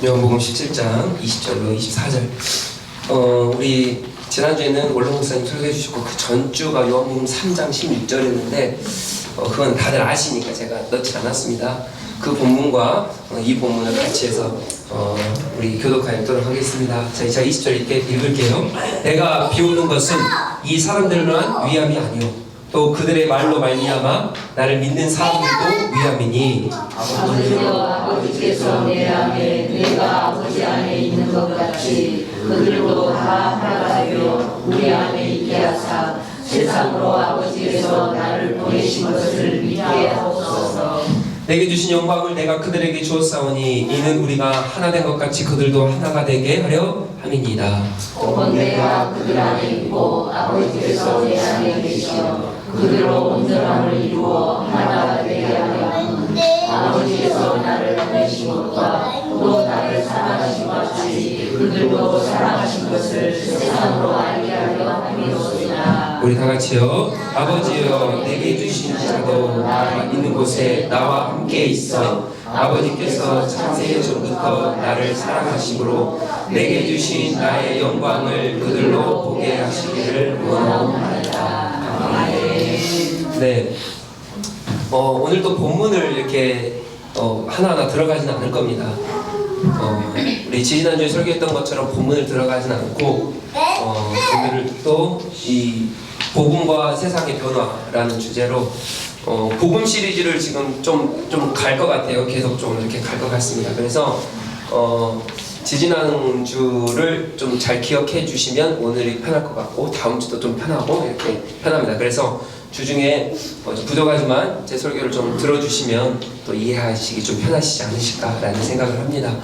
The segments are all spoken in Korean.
요한복음 17장 20절로 24절. 우리 지난주에는 원로 목사님 설교해 주셨고 그 전주가 요한복음 3장 16절이었는데 그건 다들 아시니까 제가 넣지 않았습니다. 그 본문과 이 본문을 같이 해서 우리 교독하여 읽도록 하겠습니다. 자, 20절 읽을게요. 내가 비웃는 것은 이 사람들만 위함이 아니오 또 그들의 말로 말미암아 나를 믿는 사람들도 위함이니 아버지여 아버지께서 내 안에 내가 아버지 안에 있는 것 같이 그들도 다 하나가 되어 우리 안에 있게 하사 세상으로 아버지께서 나를 보내신 것을 믿게 하옵소서. 내게 주신 영광을 내가 그들에게 주었사오니 이는 우리가 하나 된 것 같이 그들도 하나가 되게 하려 함이니이다. 곧 내가 그들 안에 있고 아버지께서 내 안에 계시어 그들로 온전함을 이루어 하나가 되게 하려 함은 아버지께서 나를 보내신 것과 또 나를 사랑하신 것 같이 그들도 사랑하신 것을 세상으로 알게 하려 함이로소이다. 우리 다 같이요. 아버지여 내게 주신 자도 나 있는 곳에 나와 함께 있어 아버지께서 창세 전부터 나를 사랑하심으로 내게 주신 나의 영광을 그들로 보게 하시기를 원하옵나이다. 네. 오늘도 본문을 이렇게 하나하나 들어가지는 않을 겁니다. 우리 지난주에 설교했던 것처럼 본문을 들어가지는 않고 오늘은 또 이 복음과 세상의 변화라는 주제로 복음 시리즈를 지금 좀 갈 것 같아요. 계속 좀 이렇게 갈 것 같습니다. 그래서 지지난주를 좀 잘 기억해 주시면 오늘이 편할 것 같고 다음 주도 좀 편하고 이렇게 편합니다. 그래서 주중에 부족하지만 제 설교를 좀 들어주시면 또 이해하시기 좀 편하시지 않으실까라는 생각을 합니다.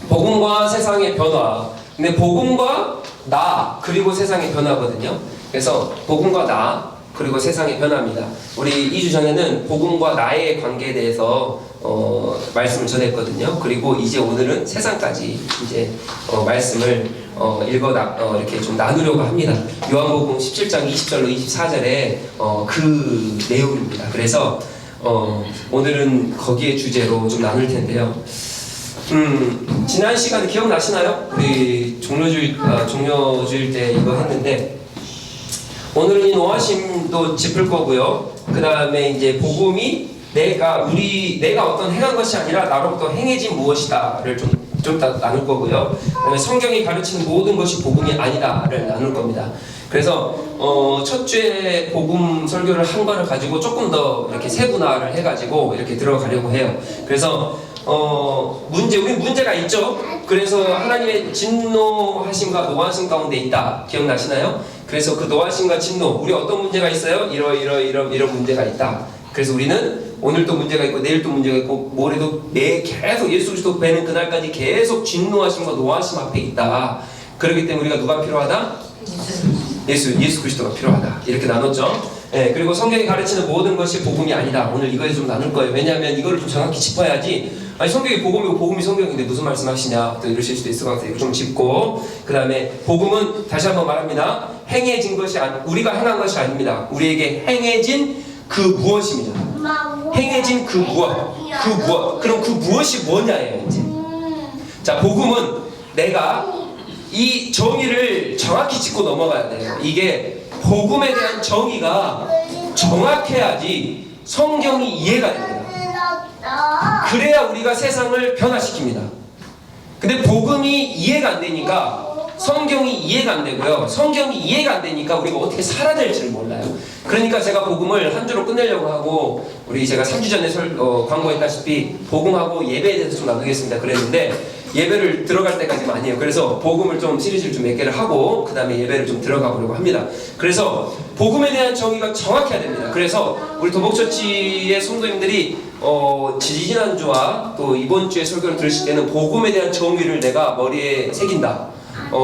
복음과 세상의 변화. 근데 복음과 나 그리고 세상의 변화거든요. 그래서 복음과 나 그리고 세상의 변화입니다. 우리 2주 전에는 복음과 나의 관계에 대해서 말씀을 전했거든요. 그리고 이제 오늘은 세상까지 이제 말씀을 이렇게 좀 나누려고 합니다. 요한복음 17장 20절로 24절에 그 내용입니다. 그래서 오늘은 거기에 주제로 좀 나눌 텐데요. 지난 시간에 기억나시나요? 우리 종료주일 때 이거 했는데 오늘은 이 노하심도 짚을 거고요. 그 다음에 이제 복음이 내가 어떤 행한 것이 아니라 나로부터 행해진 무엇이다를 좀 나눌 거고요. 그다음에 성경이 가르치는 모든 것이 복음이 아니다를 나눌 겁니다. 그래서 첫 주에 복음 설교를 한 거를 가지고 조금 더 이렇게 세분화를 해가지고 이렇게 들어가려고 해요. 그래서 우리 문제가 있죠. 그래서 하나님의 진노하심과 노하심 가운데 있다. 기억나시나요? 그래서 그 노하심과 진노, 우리 어떤 문제가 있어요? 이런 문제가 있다. 그래서 우리는 오늘도 문제가 있고 내일도 문제가 있고 모레도 계속 예수 그리스도 뵈는 그날까지 계속 진노하심과 노하심 앞에 있다. 그렇기 때문에 우리가 누가 필요하다? 예수 그리스도가 필요하다. 이렇게 나눴죠. 네, 그리고 성경이 가르치는 모든 것이 복음이 아니다. 오늘 이거에 좀 나눌 거예요. 왜냐하면 이걸 좀 정확히 짚어야지. 아니 성경이 복음이고 복음이 성경인데 무슨 말씀하시냐 또 이러실 수도 있을 것 같아요. 이거 좀 짚고 그 다음에 복음은 다시 한번 말합니다. 행해진 것이 우리가 행한 것이 아닙니다. 우리에게 행해진 그 무엇입니다. 행해진 그 무엇. 그럼 그 무엇이 뭐냐예요. 이제. 자, 복음은 내가 이 정의를 정확히 짚고 넘어가야 돼요. 이게 복음에 대한 정의가 정확해야지 성경이 이해가 됩니다. 그래야 우리가 세상을 변화시킵니다. 근데 복음이 이해가 안 되니까 성경이 이해가 안 되고요. 성경이 이해가 안 되니까 우리가 어떻게 살아야 될지를 몰라요. 그러니까 제가 복음을 한 주로 끝내려고 하고 제가 3주 전에 광고했다시피 복음하고 예배에 대해서 좀 나누겠습니다. 그랬는데 예배를 들어갈 때까지만 아니에요. 그래서 복음을 좀 시리즈를 좀 몇 개를 하고 그 다음에 예배를 좀 들어가 보려고 합니다. 그래서 복음에 대한 정의가 정확해야 됩니다. 그래서 우리 도목처치의 성도님들이 지지난주와 또 이번 주에 설교를 들으실 때는 복음에 대한 정의를 내가 머리에 새긴다,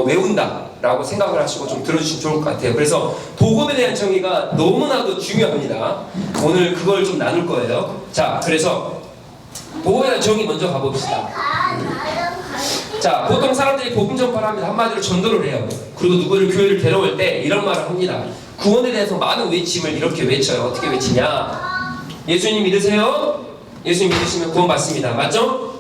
외운다 라고 생각을 하시고 좀 들어주시면 좋을 것 같아요. 그래서 복음에 대한 정의가 너무나도 중요합니다. 오늘 그걸 좀 나눌 거예요. 자, 그래서 복음에 대한 정의 먼저 가봅시다. 자, 보통 사람들이 복음 전파를 하면 한마디로 전도를 해요. 그리고 누구를 교회를 데려올 때 이런 말을 합니다. 구원에 대해서 많은 외침을 이렇게 외쳐요. 어떻게 외치냐? 예수님 믿으세요? 예수님 믿으시면 구원 받습니다. 맞죠?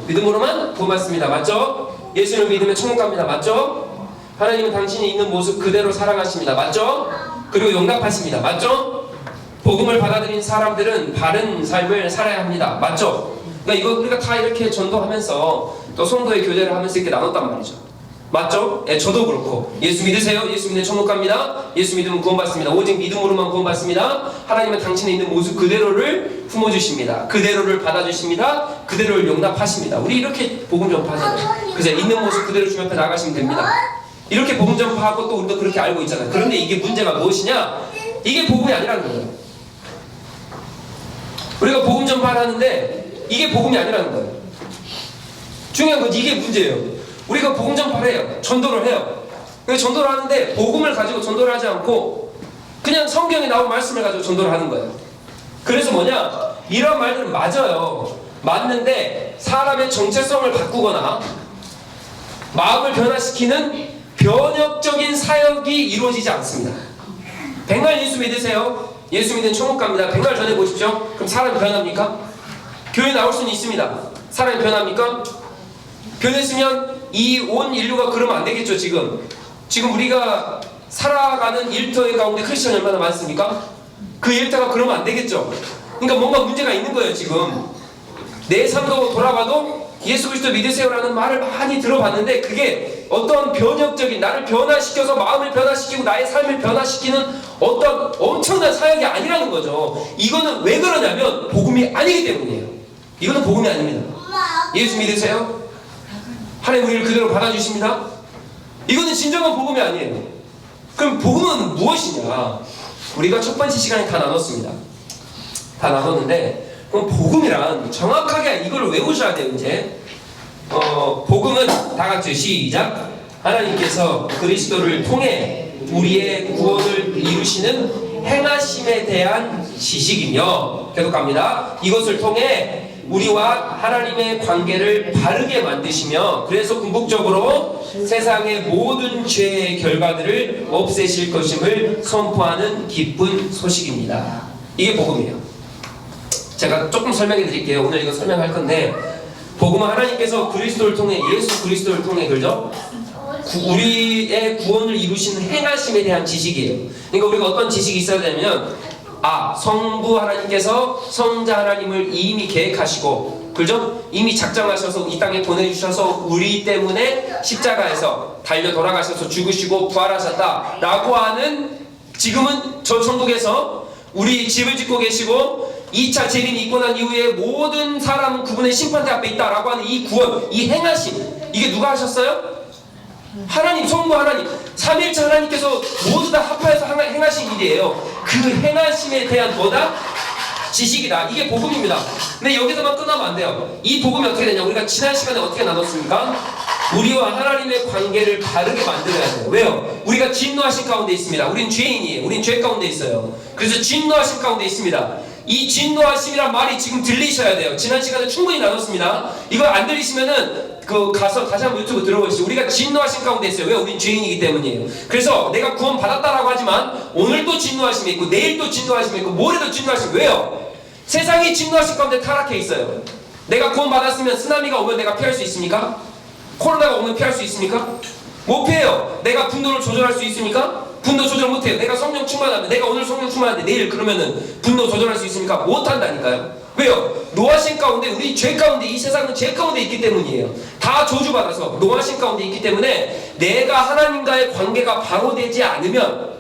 믿음으로만 구원받습니다. 맞죠? 예수를 믿으면 천국 갑니다. 맞죠? 하나님은 당신이 있는 모습 그대로 사랑하십니다. 맞죠? 그리고 용납하십니다. 맞죠? 복음을 받아들인 사람들은 바른 삶을 살아야 합니다. 맞죠? 그러니까 이거 우리가 다 이렇게 전도하면서 또 성도의 교제를 하면서 이렇게 나눴단 말이죠. 맞죠? 예, 저도 그렇고 예수 믿으세요? 예수 믿으면 천국 갑니다. 예수 믿으면 구원받습니다. 오직 믿음으로만 구원받습니다. 하나님은 당신의 있는 모습 그대로를 품어주십니다. 그대로를 받아주십니다. 그대로를 용납하십니다. 우리 이렇게 복음 전파하잖아요. 그래서 있는 모습 그대로 주님 앞에 나가시면 됩니다. 이렇게 복음 전파하고 또 우리도 그렇게 알고 있잖아요. 그런데 이게 문제가 무엇이냐? 이게 복음이 아니라는 거예요. 우리가 복음 전파를 하는데 이게 복음이 아니라는 거예요. 중요한 건 이게 문제예요. 우리가 복음 전파를 해요. 전도를 해요. 전도를 하는데 복음을 가지고 전도를 하지 않고 그냥 성경에 나온 말씀을 가지고 전도를 하는 거예요. 그래서 뭐냐? 이런 말들은 맞아요. 맞는데 사람의 정체성을 바꾸거나 마음을 변화시키는 변혁적인 사역이 이루어지지 않습니다. 백날 예수 믿으세요? 예수 믿는 천국 갑니다. 백날 전해보십시오. 그럼 사람이 변합니까? 교회 나올 수는 있습니다. 사람이 변합니까? 변했으면 이 온 인류가 그러면 안 되겠죠. 지금 우리가 살아가는 일터의 가운데 크리스천이 얼마나 많습니까? 그 일터가 그러면 안 되겠죠. 그러니까 뭔가 문제가 있는 거예요. 지금 내 삶도 돌아봐도 예수 그리스도 믿으세요라는 말을 많이 들어봤는데 그게 어떤 변혁적인 나를 변화시켜서 마음을 변화시키고 나의 삶을 변화시키는 어떤 엄청난 사역이 아니라는 거죠. 이거는 왜 그러냐면 복음이 아니기 때문이에요. 이거는 복음이 아닙니다. 예수 믿으세요? 하나님 우리를 그대로 받아주십니다. 이거는 진정한 복음이 아니에요. 그럼 복음은 무엇이냐? 우리가 첫 번째 시간에 다 나눴습니다. 다 나눴는데 그럼 복음이란 정확하게 이걸 외우셔야 돼요. 이제 복음은 다 같이 시작. 하나님께서 그리스도를 통해 우리의 구원을 이루시는 행하심에 대한 지식이며 계속 갑니다. 이것을 통해 우리와 하나님의 관계를 바르게 만드시며 그래서 궁극적으로 세상의 모든 죄의 결과들을 없애실 것임을 선포하는 기쁜 소식입니다. 이게 복음이에요. 제가 조금 설명해 드릴게요. 오늘 이거 설명할 건데 복음은 하나님께서 그리스도를 통해 예수 그리스도를 통해 그죠? 우리의 구원을 이루시는 행하심에 대한 지식이에요. 그러니까 우리가 어떤 지식이 있어야 되냐면 성부 하나님께서 성자 하나님을 이미 계획하시고 그죠? 이미 작정하셔서 이 땅에 보내주셔서 우리 때문에 십자가에서 달려 돌아가셔서 죽으시고 부활하셨다 라고 하는 지금은 저 천국에서 우리 집을 짓고 계시고 2차 재림이 있고 난 이후에 모든 사람은 그분의 심판대 앞에 있다라고 하는 이 구원, 이 행하심 이게 누가 하셨어요? 하나님, 성부 하나님, 삼위일체 하나님께서 모두 다 합하여서 행하신 일이에요. 그 행하심에 대한 뭐다? 지식이다. 이게 복음입니다. 근데 여기서만 끝나면 안 돼요. 이 복음이 어떻게 되냐? 우리가 지난 시간에 어떻게 나눴습니까? 우리와 하나님의 관계를 바르게 만들어야 돼요. 왜요? 우리가 진노하신 가운데 있습니다. 우린 죄인이에요. 우린 죄 가운데 있어요. 그래서 진노하신 가운데 있습니다. 이 진노하심이란 말이 지금 들리셔야 돼요. 지난 시간에 충분히 나눴습니다. 이거 안 들리시면은 가서 다시 한번 유튜브 들어보시죠. 우리가 진노하심 가운데 있어요. 왜? 우린 죄인이기 때문이에요. 그래서 내가 구원 받았다라고 하지만 오늘 또 진노하심이 있고 내일 또 진노하심이 있고 모레도 진노하심. 왜요? 세상이 진노하심 가운데 타락해 있어요. 내가 구원 받았으면 쓰나미가 오면 내가 피할 수 있습니까? 코로나가 오면 피할 수 있습니까? 못 피해요. 내가 분노를 조절할 수 있습니까? 분노 조절 못해요. 내가 성령 충만하면 내가 오늘 성령 충만한데 내일 그러면은 분노 조절할 수 있습니까? 못한다니까요. 왜요? 노하심 가운데 우리 죄 가운데 이 세상은 죄 가운데 있기 때문이에요. 다 저주받아서 노하심 가운데 있기 때문에 내가 하나님과의 관계가 바로 되지 않으면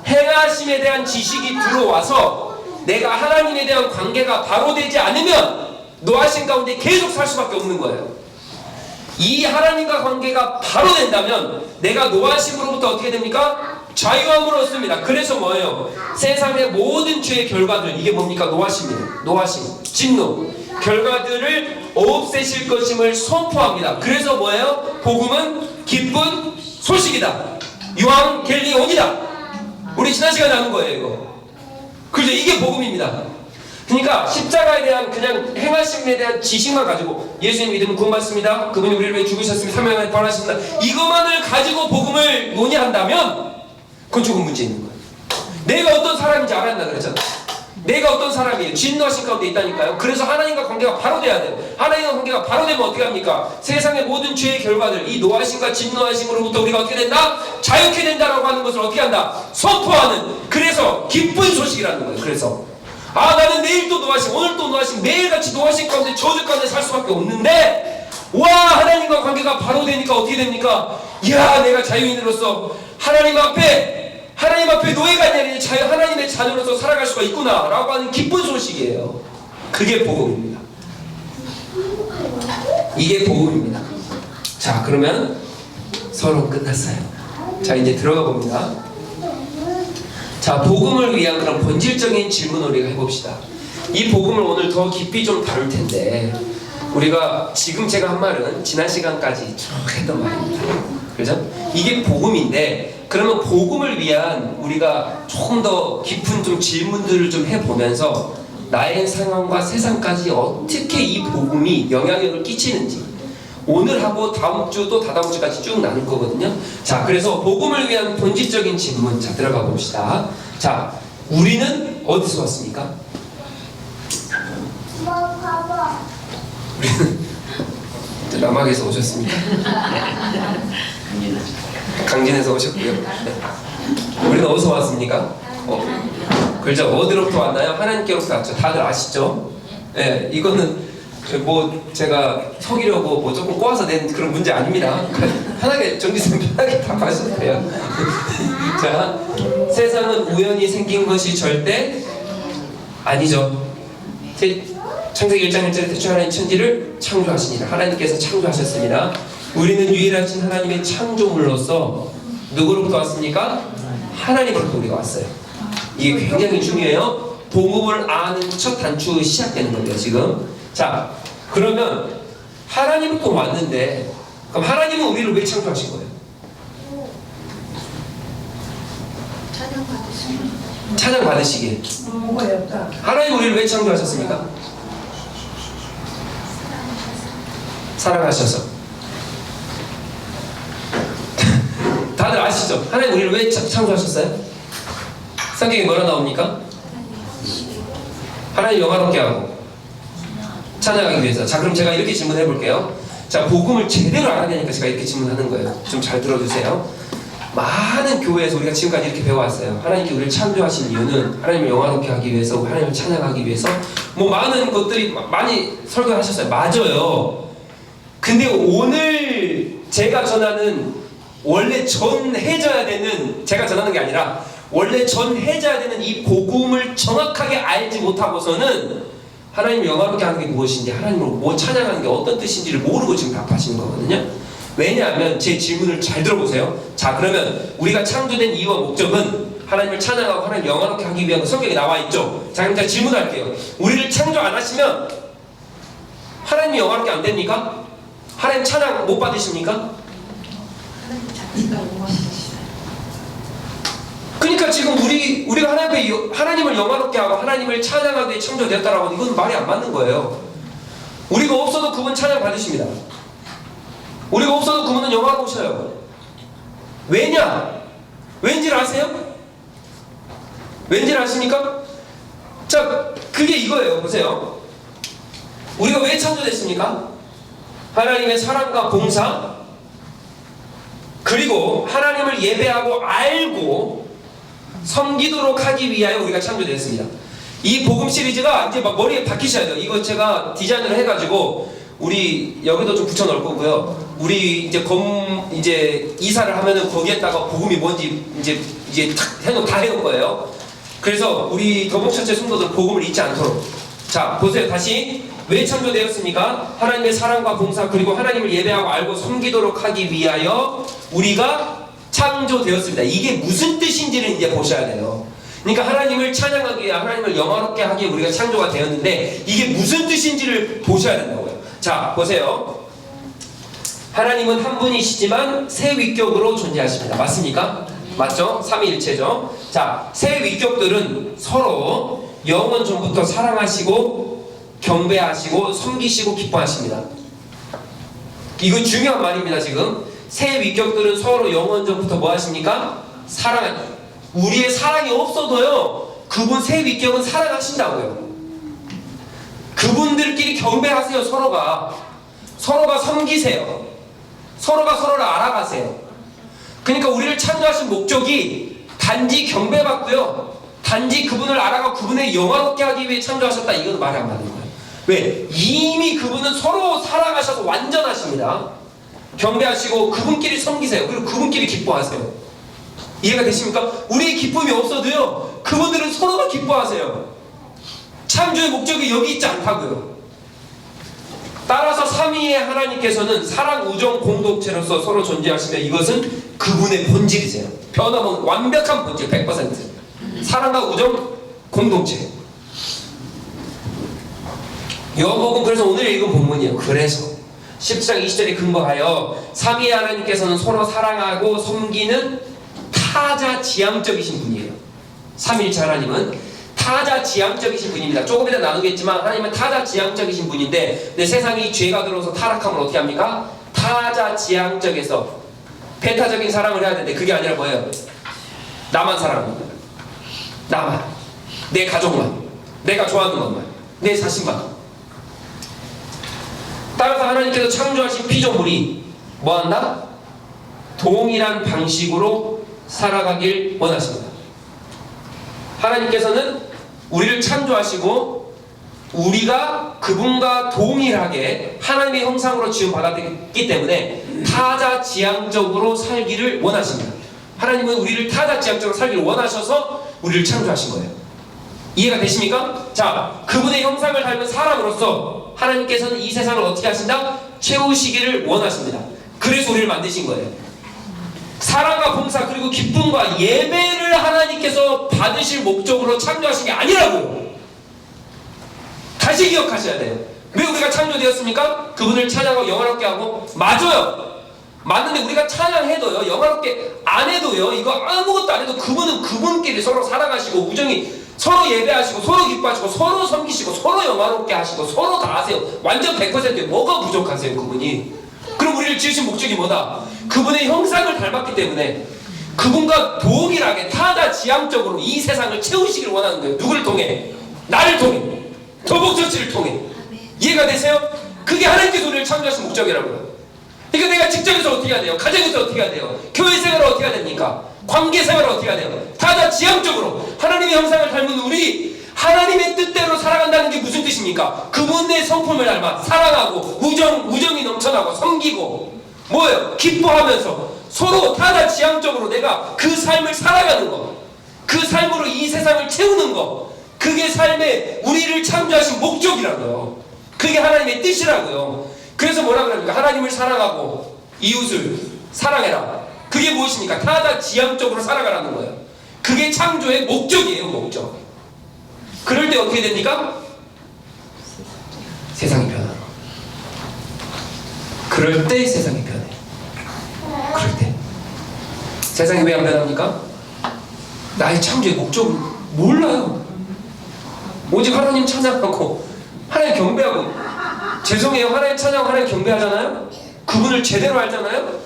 행하심에 대한 지식이 들어와서 내가 하나님에 대한 관계가 바로 되지 않으면 노하심 가운데 계속 살 수밖에 없는 거예요. 이 하나님과 관계가 바로 된다면 내가 노하심으로부터 어떻게 됩니까? 자유함으로 얻습니다. 그래서 뭐예요? 세상의 모든 죄의 결과들 이게 뭡니까? 노하심이에요. 노하심, 진노 결과들을 없애실 것임을 선포합니다. 그래서 뭐예요? 복음은 기쁜 소식이다. 유앙겔리온이다. 우리 지난 시간에 나눈 거예요. 이거. 그래서 이게 복음입니다. 그러니까 십자가에 대한 그냥 행하심에 대한 지식만 가지고 예수님 믿으면 구원받습니다. 그분이 우리를 위해 죽으셨습니다. 3일 만에 부활하셨습니다. 이것만을 가지고 복음을 논의한다면 그건 조금 문제 있는 거예요. 내가 어떤 사람인지 알았나 그랬잖아. 내가 어떤 사람이에요? 진노하신 가운데 있다니까요. 그래서 하나님과 관계가 바로 돼야 돼요. 하나님과 관계가 바로 되면 어떻게 합니까? 세상의 모든 죄의 결과들, 이 노하심과 진노하심으로부터 우리가 어떻게 된다? 자유케 된다라고 하는 것을 어떻게 한다? 선포하는, 그래서 기쁜 소식이라는 거예요. 그래서 나는 내일 또 노하심, 오늘 또 노하심, 매일같이 노하심 가운데 저주 가운데 살 수밖에 없는데, 와, 하나님과 관계가 바로 되니까 어떻게 됩니까? 이야, 내가 자유인으로서 하나님 앞에 노예가 아니라 하나님의 자녀로서 살아갈 수가 있구나 라고 하는 기쁜 소식이에요. 그게 복음입니다. 이게 복음입니다. 자, 그러면 서론 끝났어요. 자, 이제 들어가 봅니다. 자, 복음을 위한 그런 본질적인 질문을 우리가 해봅시다. 이 복음을 오늘 더 깊이 좀 다룰 텐데, 우리가 지금 제가 한 말은 지난 시간까지 쭉 했던 말입니다. 그죠? 이게 복음인데, 그러면 복음을 위한 우리가 조금 더 깊은 좀 질문들을 좀 해보면서 나의 상황과 세상까지 어떻게 이 복음이 영향력을 끼치는지 오늘 하고 다음 주 또 다다음 주까지 쭉 나눌 거거든요. 자, 그래서 복음을 위한 본질적인 질문, 자, 들어가 봅시다. 자, 우리는 어디서 왔습니까? 우리는 남학에서 오셨습니까? 강진에서 오셨고요. 네. 우리는 어디서 왔습니까? 그렇죠. 어디로부터 왔나요? 하나님께로부터 왔죠. 다들 아시죠? 네, 이거는 뭐 제가 속이려고 뭐 조금 꼬아서 낸 그런 문제 아닙니다. 편하게 정기생 편하게 답하셔도 돼요. 자, 세상은 우연히 생긴 것이 절대 아니죠. 창세기 1장 1절에 대충 하나님 천지를 창조하시니라. 하나님께서 창조하셨습니다. 우리는 유일하신 하나님의 창조물로서 누구로부터 왔습니까? 하나님으로부터 우리가 왔어요. 이게 굉장히 중요해요. 복음을 아는 첫 단추 시작되는 겁니다. 지금. 자, 그러면 하나님부터 왔는데, 그럼 하나님은 우리를 왜 창조하신 거예요? 찬양 받으시기에. 하나님 우리를 왜 창조하셨습니까? 사랑하셔서. 다들 아시죠? 하나님 우리를 왜 창조하셨어요? 성경에 뭐라 나옵니까? 하나님 영화롭게 하고 찬양하기 위해서. 자, 그럼 제가 이렇게 질문해 볼게요. 자, 복음을 제대로 알아야 되니까 제가 이렇게 질문하는 거예요. 좀 잘 들어주세요. 많은 교회에서 우리가 지금까지 이렇게 배워왔어요. 하나님께 우리를 창조하신 이유는 하나님을 영화롭게 하기 위해서, 하나님을 찬양하기 위해서, 뭐 많은 것들이 많이 설교하셨어요. 맞아요. 근데 오늘 제가 전하는, 원래 전해져야 되는, 제가 전하는 게 아니라 원래 전해져야 되는 이 복음을 정확하게 알지 못하고서는 하나님을 영화롭게 하는 게 무엇인지, 하나님을 뭐 찬양하는 게 어떤 뜻인지를 모르고 지금 답하시는 거거든요. 왜냐하면 제 질문을 잘 들어보세요. 자, 그러면 우리가 창조된 이유와 목적은 하나님을 찬양하고 하나님을 영화롭게 하기 위한 성경에 나와 있죠. 자, 그럼 제가 질문할게요. 우리를 창조 안 하시면 하나님이 영화롭게 안 됩니까? 하나님 찬양 못 받으십니까? 그러니까 지금 우리가 하나님을 영화롭게 하고 하나님을 찬양하기 위해 창조되었다라고 하는 이건 말이 안 맞는 거예요. 우리가 없어도 그분 찬양 받으십니다. 우리가 없어도 그분은 영화로우셔요. 왜냐? 왠지를 아세요? 왠지를 아십니까? 자, 그게 이거예요. 보세요. 우리가 왜 창조됐습니까? 하나님의 사랑과 봉사, 그리고 하나님을 예배하고 알고 섬기도록 하기 위하여 우리가 창조되었습니다. 이 복음 시리즈가 이제 막 머리에 박히셔야 돼요. 이거 제가 디자인을 해가지고 우리 여기도 좀 붙여놓을 거고요. 우리 이제 이사를 하면은 거기에다가 복음이 뭔지 이제 다 해놓을 거예요. 그래서 우리 더복처체 성도들 복음을 잊지 않도록. 자, 보세요. 다시. 왜 창조되었습니까? 하나님의 사랑과 봉사, 그리고 하나님을 예배하고 알고 섬기도록 하기 위하여 우리가 창조되었습니다. 이게 무슨 뜻인지를 이제 보셔야 돼요. 그러니까 하나님을 찬양하기 위해, 하나님을 영화롭게 하기에 우리가 창조가 되었는데 이게 무슨 뜻인지를 보셔야 된다고요. 자, 보세요. 하나님은 한 분이시지만 세 위격으로 존재하십니다. 맞습니까? 맞죠? 삼위일체죠. 자, 세 위격들은 서로 영원 전부터 사랑하시고 경배하시고 섬기시고 기뻐하십니다. 이거 중요한 말입니다. 지금 세 위격들은 서로 영원 전부터 뭐 하십니까? 우리의 사랑이 없어도요, 그분 세 위격은 사랑하신다고요. 그분들끼리 경배하세요. 서로가 섬기세요. 서로가 서로를 알아가세요. 그러니까 우리를 창조하신 목적이 단지 경배받고요, 단지 그분을 알아가 그분의 영화롭게 하기 위해 창조하셨다, 이건 말이 안 맞는 거예요. 왜? 이미 그분은 서로 사랑하셔서 완전하십니다. 경배하시고 그분끼리 섬기세요. 그리고 그분끼리 기뻐하세요. 이해가 되십니까? 우리의 기쁨이 없어도요, 그분들은 서로가 기뻐하세요. 창조의 목적이 여기 있지 않다고요. 따라서 삼위의 하나님께서는 사랑, 우정, 공동체로서 서로 존재하시며 이것은 그분의 본질이세요. 변함없는 완벽한 본질 100%. 사랑과 우정, 공동체. 요한복음 그래서 오늘 읽은 본문이에요. 그래서 10장 20절에 근거하여 삼위의 하나님께서는 서로 사랑하고 섬기는 타자지향적이신 분이에요. 삼위일체 하나님은 타자지향적이신 분입니다. 조금 이따 나누겠지만 하나님은 타자지향적이신 분인데, 근데 세상이 죄가 들어서 타락하면 어떻게 합니까? 타자지향적에서 배타적인 사랑을 해야 되는데 그게 아니라 뭐예요? 나만 사랑합니다. 나만, 내 가족만, 내가 좋아하는 것만, 내 자신만. 따라서 하나님께서 창조하신 피조물이 뭐한다? 동일한 방식으로 살아가길 원하십니다. 하나님께서는 우리를 창조하시고 우리가 그분과 동일하게 하나님의 형상으로 지음받았기 때문에 타자지향적으로 살기를 원하십니다. 하나님은 우리를 타자지향적으로 살기를 원하셔서 우리를 창조하신 거예요. 이해가 되십니까? 자, 그분의 형상을 닮은 사람으로서 하나님께서는 이 세상을 어떻게 하신다? 채우시기를 원하십니다. 그래서 우리를 만드신 거예요. 사랑과 봉사 그리고 기쁨과 예배를 하나님께서 받으실 목적으로 창조하신 게 아니라고요. 다시 기억하셔야 돼요. 왜 우리가 창조되었습니까? 그분을 찬양하고 영화롭게 하고. 맞아요. 맞는데 우리가 찬양해도요, 영화롭게 안 해도요, 이거 아무것도 안 해도 그분은 그분끼리 서로 사랑하시고 우정이 서로 예배하시고 서로 기뻐하시고 서로 섬기시고 서로 영화롭게 하시고 서로 다 하세요. 완전 100%예요. 뭐가 부족하세요 그분이? 그럼 우리를 지으신 목적이 뭐다? 그분의 형상을 닮았기 때문에 그분과 동일하게 타자지향적으로 이 세상을 채우시길 원하는 거예요. 누구를 통해? 나를 통해, 도복전치를 통해. 이해가 되세요? 그게 하나님께서 우리를 창조하신 목적이라고요. 그러니까 내가 직장에서 어떻게 해야 돼요? 가정에서 어떻게 해야 돼요? 교회 생활을 어떻게 해야 됩니까? 관계 생활을 어떻게 해야 돼요? 타자지향적으로 하나님의 형상을 닮은 우리 하나님의 뜻대로 살아간다는 게 무슨 뜻입니까? 그분의 성품을 닮아 사랑하고 우정이 넘쳐나고 섬기고 뭐예요? 기뻐하면서 서로 타자지향적으로 내가 그 삶을 살아가는 거, 그 삶으로 이 세상을 채우는 거, 그게 삶에 우리를 창조하신 목적이라고요. 그게 하나님의 뜻이라고요. 그래서 뭐라 그럽니까? 하나님을 사랑하고 이웃을 사랑해라. 그게 무엇입니까? 타자지향적으로 살아가라는 거예요. 그게 창조의 목적이에요. 목적. 그럴 때 어떻게 됩니까? 세상이 변하고. 그럴 때 세상이 변해. 그럴 때 세상이 왜 안 변합니까? 나의 창조의 목적을 몰라요. 오직 하나님 찬양하고 하나님 경배하고. 죄송해요, 하나님 찬양하고 하나님 경배하잖아요. 그분을 제대로 알잖아요.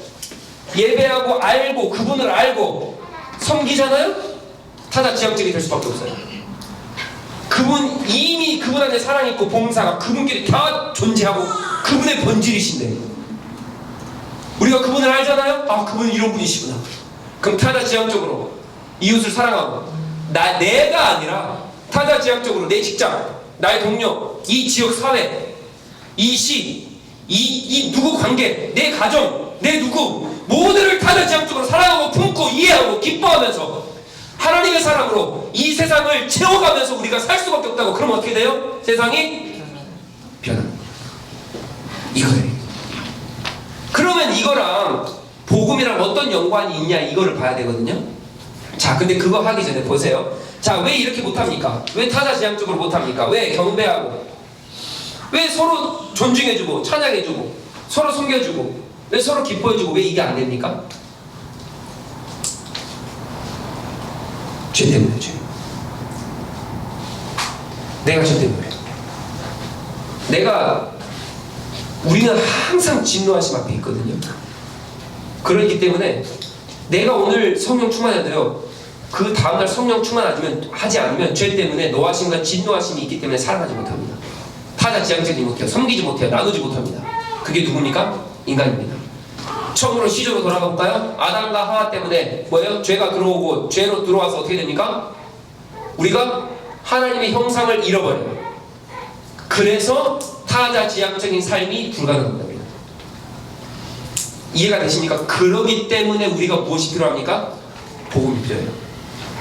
예배하고 알고 그분을 알고 섬기잖아요. 타자지향적이 될 수밖에 없어요. 그분 이미 그분 안에 사랑이 있고 봉사가 그분끼리 다 존재하고 그분의 본질이신데 우리가 그분을 알잖아요. 아, 그분은 이런 분이시구나. 그럼 타자지향적으로 이웃을 사랑하고 내가 아니라 타자지향적으로 내 직장, 나의 동료, 이 지역 사회, 이 시, 이 누구 관계, 내 가정, 내 누구 모두를 타자지향적으로 사랑하고 품고 이해하고 기뻐하면서 하나님의 사랑으로 이 세상을 채워가면서 우리가 살 수밖에 없다고. 그럼 어떻게 돼요? 세상이 변합니다. 이거예요. 그러면 이거랑 복음이랑 어떤 연관이 있냐 이거를 봐야 되거든요. 자, 근데 그거 하기 전에 보세요. 자, 왜 이렇게 못합니까? 왜 타자지향적으로 못합니까? 왜 경배하고 왜 서로 존중해주고 찬양해주고 서로 섬겨주고 왜 서로 기뻐해주고 왜 이게 안 됩니까? 죄 때문에. 죄. 내가 죄 때문에. 우리는 항상 진노하심 앞에 있거든요. 그렇기 때문에 내가 오늘 성령 충만해도요, 그 다음날 성령 충만하지 않으면 죄 때문에 노하심과 진노하심이 있기 때문에 살아가지 못합니다. 타자 지향적이지 못해요. 섬기지 못해요. 나누지 못합니다. 그게 누굽니까? 인간입니다. 처음으로 시조로 돌아가 볼까요? 아담과 하와 때문에 뭐예요? 죄가 들어오고 죄로 들어와서 어떻게 됩니까? 우리가 하나님의 형상을 잃어버려요. 그래서 타자지향적인 삶이 불가능한 겁니다. 이해가 되십니까? 그러기 때문에 우리가 무엇이 필요합니까? 복음이 필요해요.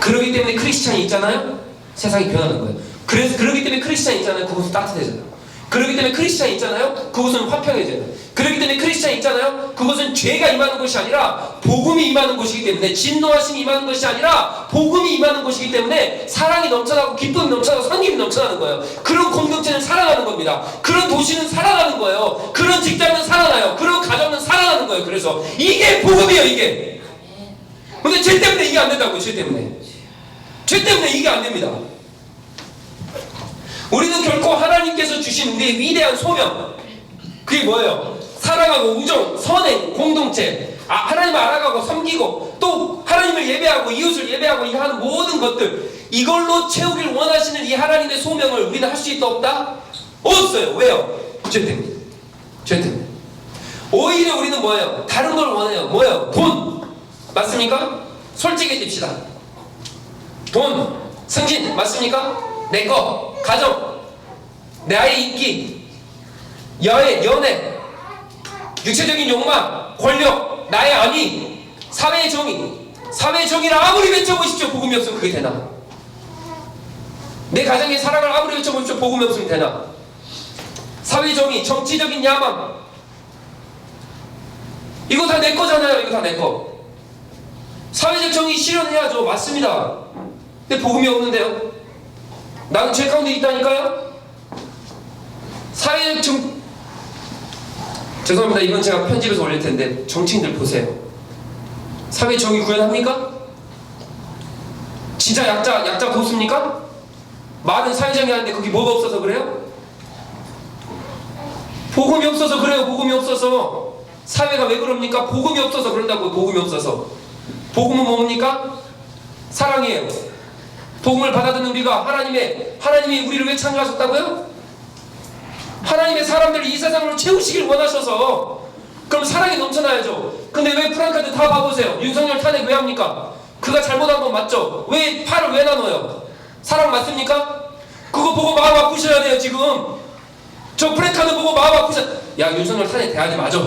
그러기 때문에 크리스찬이 있잖아요? 세상이 변하는 거예요. 그러기 때문에 크리스찬이 있잖아요? 그곳은 따뜻해져요. 그러기 때문에 크리스찬이 있잖아요? 그곳은 화평해져요. 그러기 때문에 크리스찬이 있잖아요? 그것은 죄가 임하는 곳이 아니라 복음이 임하는 곳이기 때문에, 진노하심이 임하는 것이 아니라 복음이 임하는 곳이기 때문에 사랑이 넘쳐나고 기쁨이 넘쳐나고 섬김이 넘쳐나는 거예요. 그런 공동체는 살아나는 겁니다. 그런 도시는 살아나는 거예요. 그런 직장은 살아나요. 그런 가정은 살아나는 거예요. 그래서 이게 복음이에요. 이게. 근데 죄 때문에 이게 안 된다고요. 죄 때문에 이게 안 됩니다. 우리는 결코 하나님께서 주신 우리의 위대한 소명, 그게 뭐예요? 사랑하고 우정, 선행, 공동체, 하나님을 알아가고 섬기고 또 하나님을 예배하고 이웃을 예배하고 이 하는 모든 것들, 이걸로 채우길 원하시는 이 하나님의 소명을 우리는 할 수 있다 없다? 없어요. 왜요? 죄 때문에. 죄 때문에. 오히려 우리는 뭐예요? 다른 걸 원해요. 뭐예요? 돈. 맞습니까? 솔직해집시다. 돈, 승진, 맞습니까? 내 거, 가정, 내 아이의 인기, 연애, 육체적인 욕망, 권력, 나의 안위, 사회의 정의. 사회의 정의를 아무리 외쳐보십시오. 복음이 없으면 그게 되나? 내 가정의 사랑을 아무리 외쳐보십시오. 복음이 없으면 되나? 사회의 정의, 정치적인 야망, 이거 다 내 거잖아요. 이거 다 내 거. 사회적 정의 실현해야죠. 맞습니다. 근데 복음이 없는데요? 나는 죄 가운데 있다니까요? 사회적 죄송합니다. 이건 제가 편집해서 올릴 텐데 정치인들 보세요. 사회 정의 구현합니까? 진짜 약자 돕습니까? 많은 사회정의 하는데 거기 뭐가 없어서 그래요? 복음이 없어서 그래요. 복음이 없어서. 사회가 왜 그럽니까? 복음이 없어서 그런다고요. 복음이 없어서. 복음은 뭡니까? 사랑이에요. 복음을 받아듣는 우리가 하나님이 우리를 왜 창조하셨다고요? 하나님의 사람들을 이 세상으로 채우시길 원하셔서. 그럼 사랑이 넘쳐나야죠. 근데 왜 프랑카드 다 봐보세요. 윤석열 탄핵 왜 합니까? 그가 잘못한 건 맞죠? 왜 팔을 왜 나눠요? 사랑 맞습니까? 그거 보고 마음 아프셔야 돼요. 지금 저 프랭카드 보고 마음 아프셔. 야, 윤석열 탄핵 돼야지. 맞아.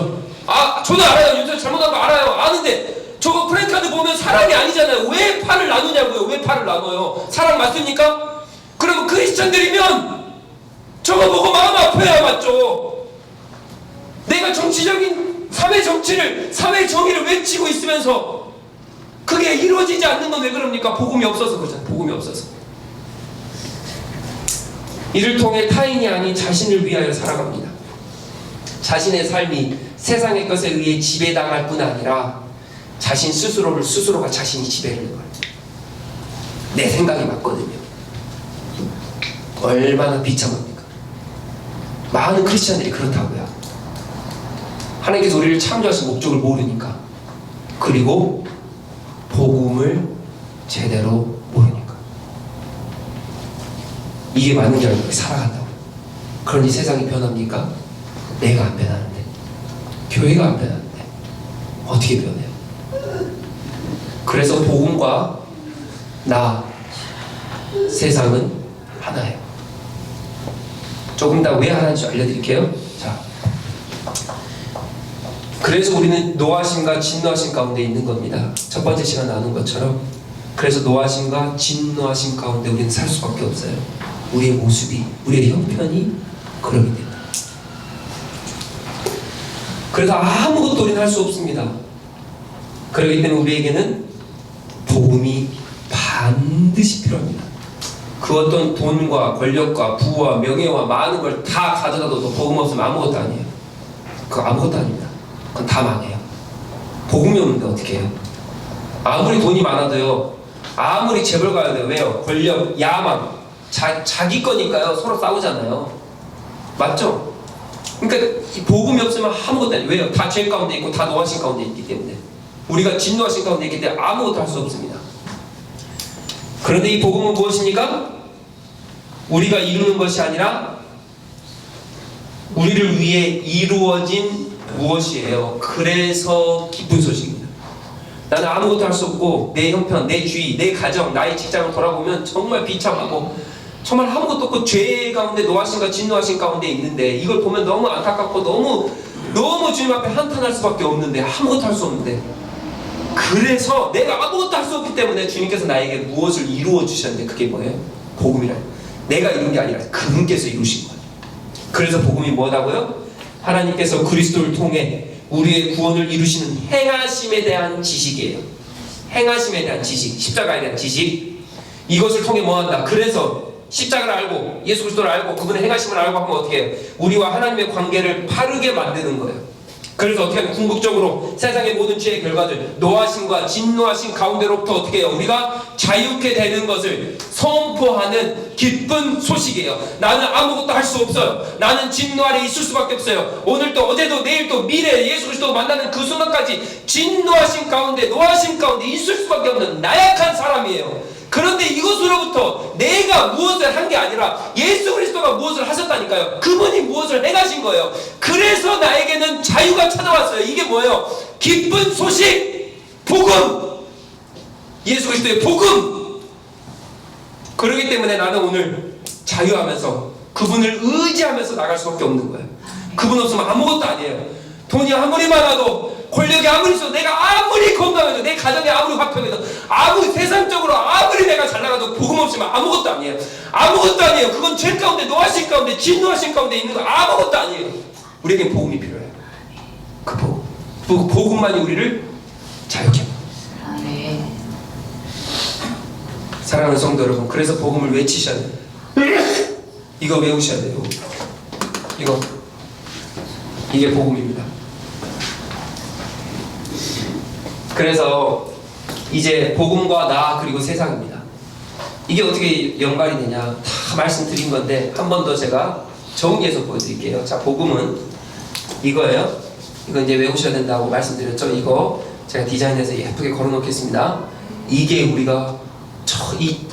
저도 알아요. 윤석열 잘못한 거 알아요. 아는데 저거 프랭카드 보면 사랑이 아니잖아요. 왜 팔을 나누냐고요. 왜 팔을 나눠요? 사랑 맞습니까? 그러면 크리스천들이면 저거 보고 마음 아파야 맞죠. 내가 정치적인 사회 정의를 외치고 있으면서 그게 이루어지지 않는 건 왜 그럽니까? 복음이 없어서 그러잖아요. 복음이 없어서. 이를 통해 타인이 아닌 자신을 위하여 살아갑니다. 자신의 삶이 세상의 것에 의해 지배당할 뿐 아니라 자신 스스로가 자신이 지배하는 거예요. 내 생각이 맞거든요. 얼마나 비참합니까? 많은 크리스천들이 그렇다고요. 하나님께서 우리를 창조하신 목적을 모르니까, 그리고 복음을 제대로 모르니까. 이게 맞는 게 아니고 살아간다고. 그러니 세상이 변합니까? 내가 안 변하는데, 교회가 안 변하는데 어떻게 변해요? 그래서 복음과 나, 세상은 하나예요. 조금 더 왜 하나인지 알려드릴게요. 자, 그래서 우리는 노하심과 진노하심 가운데 있는 겁니다. 첫 번째 시간 나눈 것처럼. 그래서 노하심과 진노하심 가운데 우리는 살 수밖에 없어요. 우리의 모습이, 우리의 형편이 그러기 때문에. 그래서 아무것도 우리는 할 수 없습니다. 그렇기 때문에 우리에게는 복음이 반드시 필요합니다. 그 어떤 돈과 권력과 부와 명예와 많은 걸 다 가져다도 복음 없으면 아무것도 아니에요. 그거 아무것도 아닙니다. 그건 다 망해요. 복음이 없는데 어떻게 해요? 아무리 돈이 많아도요, 아무리 재벌 가야 돼요. 왜요? 권력, 야망, 자기 거니까요. 서로 싸우잖아요. 맞죠? 그러니까 복음이 없으면 아무것도 아니에요. 왜요? 다 죄 가운데 있고 다 노하심 가운데 있기 때문에. 우리가 진노하심 가운데 있기 때문에 아무것도 할 수 없습니다. 그런데 이 복음은 무엇입니까? 우리가 이루는 것이 아니라 우리를 위해 이루어진 무엇이에요? 그래서 기쁜 소식입니다. 나는 아무것도 할 수 없고 내 형편, 내 주위, 내 가정, 나의 직장을 돌아보면 정말 비참하고 정말 아무것도 없고 죄 가운데 노하심과 진노하심 가운데 있는데 이걸 보면 너무 안타깝고 너무 주님 앞에 한탄할 수밖에 없는데 아무것도 할 수 없는데 그래서 내가 아무것도 할 수 없기 때문에 주님께서 나에게 무엇을 이루어 주셨는데 그게 뭐예요? 복음이라. 내가 이룬 게 아니라 그분께서 이루신 거예요. 그래서 복음이 뭐라고요? 하나님께서 그리스도를 통해 우리의 구원을 이루시는 행하심에 대한 지식이에요. 행하심에 대한 지식, 십자가에 대한 지식. 이것을 통해 뭐한다? 그래서 십자가를 알고 예수 그리스도를 알고 그분의 행하심을 알고 하면 어떻게 해요? 우리와 하나님의 관계를 바르게 만드는 거예요. 그래서 어떻게 하면 궁극적으로 세상의 모든 죄의 결과들 노하심과 진노하심 가운데로부터 어떻게 해요? 우리가 자유케 되는 것을 선포하는 기쁜 소식이에요. 나는 아무것도 할 수 없어요. 나는 진노 아래 있을 수밖에 없어요. 오늘도 어제도 내일도 미래 예수 그리스도 만나는 그 순간까지 진노하심 가운데 노하심 가운데 있을 수밖에 없는 나약한 사람이에요. 그런데 이것으로부터 내가 무엇을 한 게 아니라 예수 그리스도가 무엇을 하셨다니까요. 그분이 무엇을 행하신 거예요. 그래서 나에게는 자유가 찾아왔어요. 이게 뭐예요? 기쁜 소식, 복음, 예수 그리스도의 복음. 그렇기 때문에 나는 오늘 자유하면서 그분을 의지하면서 나갈 수밖에 없는 거예요. 그분 없으면 아무것도 아니에요. 돈이 아무리 많아도 권력이 아무리 있어도 내가 아무리 건강해도 내 가정이 아무리 화평해도 아무리 세상적으로 아무리 내가 잘 나가도 복음 없으면 아무것도 아니에요. 아무것도 아니에요. 그건 죄 가운데 노하심 가운데 진노하심 가운데 있는 거 아무것도 아니에요. 우리에겐 복음이 필요해요. 그 복음. 그 복음만이 우리를 자유케 합니다. 사랑하는 성도 여러분, 그래서 복음을 외치셔야 돼요. 이거 외우셔야 돼요. 이게 복음입니다. 그래서 이제 복음과 나 그리고 세상입니다. 이게 어떻게 연관이 되냐 다 말씀드린 건데 한 번 더 제가 정리해서 보여드릴게요. 자, 복음은 이거예요. 이거 이제 외우셔야 된다고 말씀드렸죠. 이거 제가 디자인해서 예쁘게 걸어놓겠습니다. 이게 우리가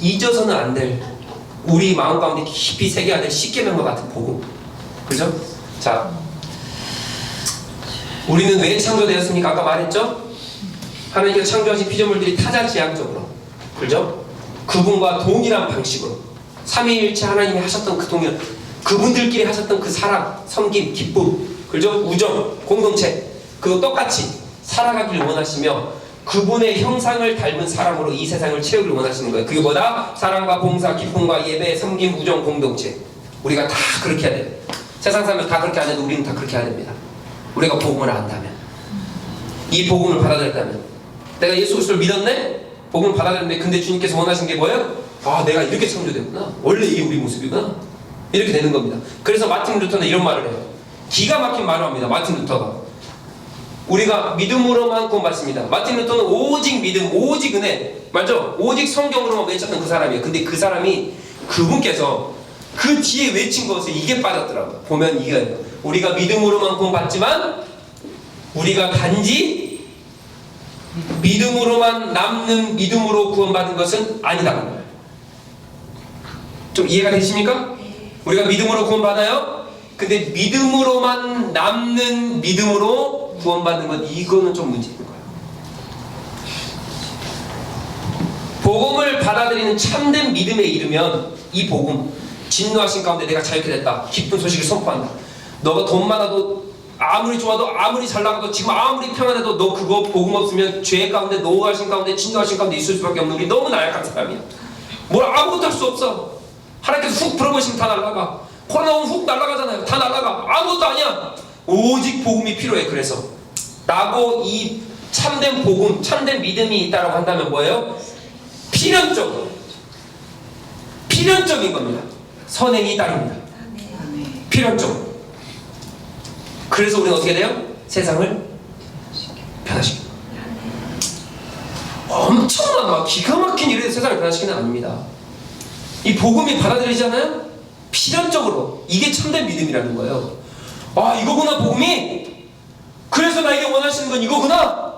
잊어서는 안 될 우리 마음 가운데 깊이 새겨야 될 십계명과 같은 복음. 그죠? 자, 우리는 왜 창조되었습니까? 아까 말했죠? 하나님께서 창조하신 피조물들이 타자지향적으로, 그죠? 그분과 동일한 방식으로 삼위일체 하나님이 하셨던 그 동일, 그분들끼리 하셨던 그 사랑, 섬김, 기쁨, 그죠? 우정, 공동체, 그거 똑같이 살아가길 원하시며 그분의 형상을 닮은 사람으로 이 세상을 채우길 원하시는 거예요. 그게 뭐다? 사랑과 봉사, 기쁨과 예배, 섬김, 우정, 공동체. 우리가 다 그렇게 해야 돼요. 세상 사람들 다 그렇게 안 해도 우리는 다 그렇게 해야 됩니다. 우리가 복음을 안다면, 이 복음을 받아들였다면, 내가 예수 그리스도를 믿었네? 복음을 받아들였는데 근데 주님께서 원하신 게 뭐예요? 아, 내가 이렇게 창조되구나. 원래 이게 우리 모습이구나. 이렇게 되는 겁니다. 그래서 마틴 루터는 이런 말을 해요. 기가 막힌 말을 합니다. 마틴 루터가. 우리가 믿음으로만 구원받습니다. 마틴 루터는 오직 믿음, 오직 은혜, 맞죠? 오직 성경으로만 외쳤던 그 사람이에요. 근데 그 사람이 그분께서 그 뒤에 외친 것에 이게 빠졌더라고요. 보면 이게 우리가 믿음으로만 구원받지만 우리가 단지 믿음으로만 남는 믿음으로 구원받은 것은 아니다는 거예요. 좀 이해가 되십니까? 우리가 믿음으로 구원받아요. 근데 믿음으로만 남는 믿음으로 구원받는 것, 이거는 좀 문제인 거예요. 복음을 받아들이는 참된 믿음에 이르면 이 복음, 진노하신 가운데 내가 자유케 됐다, 기쁜 소식을 선포한다. 너가 돈 많아도 아무리 좋아도 아무리 잘 나가도 지금 아무리 평안해도 너 그거 복음 없으면 죄 가운데 노하신 가운데 진노하신 가운데 있을 수밖에 없는 우리 너무 나약한 사람이야. 뭘 아무것도 할 수 없어. 하나님께서 훅 불어보시면 다 날아가. 코로나 오면 훅 날아가잖아요. 다 날아가. 아무것도 아니야. 오직 복음이 필요해. 그래서 나고 이 참된 복음, 참된 믿음이 있다라고 한다면 뭐예요? 필연적인 겁니다. 선행이 따릅니다. 필연적. 그래서 우리는 어떻게 돼요? 세상을 변화시킵니다. 엄청난 막 기가 막힌 일에 세상을 변화시키는 건 아닙니다. 이 복음이 받아들이잖아요? 필연적으로. 이게 참된 믿음이라는 거예요. 아, 이거구나 복음이. 그래서 나에게 원하시는 건 이거구나.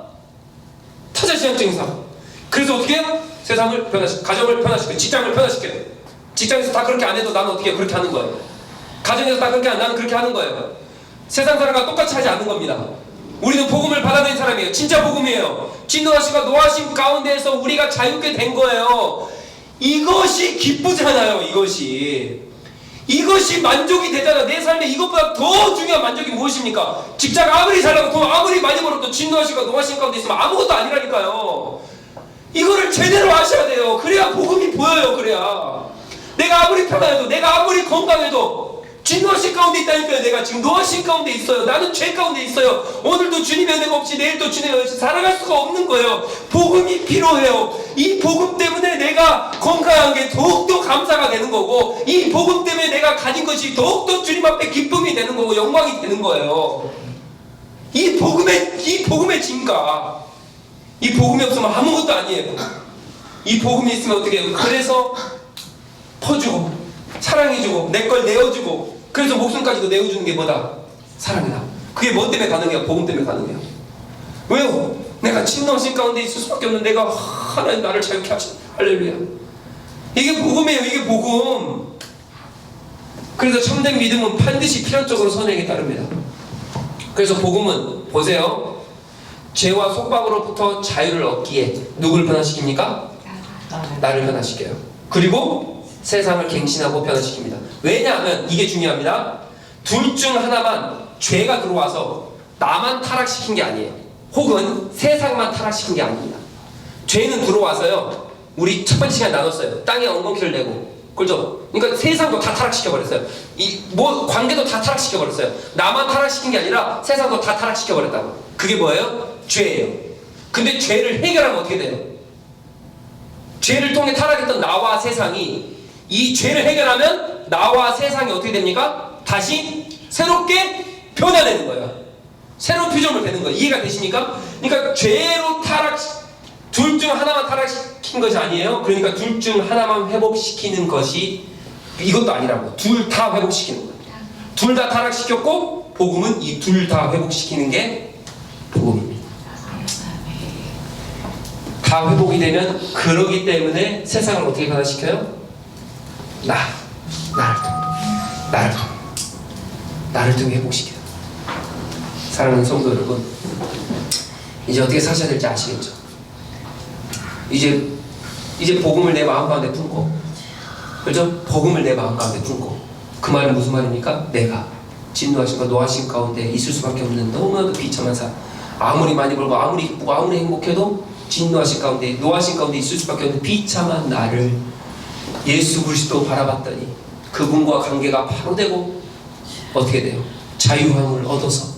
타자시향적인 삶. 그래서 어떻게 해요? 세상을 변화시켜, 가정을 변화시켜, 직장을 변화시켜. 직장에서 다 그렇게 안 해도 나는 어떻게 그렇게 하는 거예요. 가정에서 다 그렇게 안 나는 그렇게 하는 거예요. 세상 사람과 똑같이 하지 않는 겁니다. 우리는 복음을 받아들인 사람이에요. 진짜 복음이에요. 진노하심과 노하심 가운데에서 우리가 자유케 된 거예요. 이것이 기쁘잖아요. 이것이 만족이 되잖아. 내 삶에 이것보다 더 중요한 만족이 무엇입니까? 직장 아무리 잘나고 돈 아무리 많이 벌어도 진노하심과 노하심 가운데 있으면 아무것도 아니라니까요. 이거를 제대로 아셔야 돼요. 그래야 복음이 보여요. 그래야 내가 아무리 편안해도, 내가 아무리 건강해도 진노하심 가운데 있다니까요. 내가 지금 노하심 가운데 있어요. 나는 죄 가운데 있어요. 오늘도 주님의 은혜가 없이 내일도 주님의 은혜가 없이 살아갈 수가 없는 거예요. 복음이 필요해요. 이 복음 때문에 내가 건강한 게 더욱더 감사가 되는 거고, 이 복음 때문에 내가 가진 것이 더욱더 주님 앞에 기쁨이 되는 거고 영광이 되는 거예요. 이 복음의 진가, 이 복음이 없으면 아무것도 아니에요. 이 복음이 있으면 어떻게 해요? 그래서 퍼주고 사랑해주고 내 걸 내어주고, 그래서 목숨까지도 내어주는 게 뭐다? 사랑이다. 그게 뭐 때문에 가능해요? 복음 때문에 가능해요. 왜요? 내가 진노하심 가운데 있을 수밖에 없는 내가 하나님 나를 자유케 하신, 할렐루야. 이게 복음이에요. 이게 복음. 그래서 참된 믿음은 반드시 필연적으로 선행에 따릅니다. 그래서 복음은 보세요. 죄와 속박으로부터 자유를 얻기에 누굴 변화시킵니까? 나를 변화시켜요. 그리고 세상을 갱신하고 변화시킵니다. 왜냐하면 이게 중요합니다. 둘 중 하나만, 죄가 들어와서 나만 타락시킨 게 아니에요. 혹은 세상만 타락시킨 게 아닙니다. 죄는 들어와서요, 우리 첫 번째 시간에 나눴어요. 땅에 엉겅퀴를 내고, 그렇죠? 그러니까 세상도 다 타락시켜버렸어요. 관계도 다 타락시켜버렸어요. 나만 타락시킨 게 아니라 세상도 다 타락시켜버렸다고. 그게 뭐예요? 죄예요. 근데 죄를 해결하면 어떻게 돼요? 죄를 통해 타락했던 나와 세상이, 이 죄를 해결하면 나와 세상이 어떻게 됩니까? 다시 새롭게 변화되는 거예요. 새로운 피조물 되는 거예요. 이해가 되십니까? 그러니까 죄로 둘 중 하나만 타락시킨 것이 아니에요. 그러니까 둘 중 하나만 회복시키는 것이 이것도 아니라고. 둘 다 회복시키는 거예요. 둘 다 타락시켰고, 복음은 이 둘 다 회복시키는 게 복음입니다. 다 회복이 되면, 그러기 때문에 세상을 어떻게 변화시켜요? 나를 통해 회복시켜요. 사랑하는 성도 여러분, 이제 어떻게 사셔야 될지 아시겠죠? 이제 복음을 내 마음 가운데 품고, 그죠? 복음을 내 마음 가운데 품고, 그 말은 무슨 말입니까? 내가 진노하심과 노하심 가운데 있을 수밖에 없는 너무나도 비참한 삶, 아무리 많이 벌고 아무리 기쁘고 아무리 행복해도 진노하심 가운데, 노하심 가운데 있을 수밖에 없는 비참한 나를 예수 그리스도 바라봤더니 그분과 관계가 바로 되고, 어떻게 돼요? 자유함을 얻어서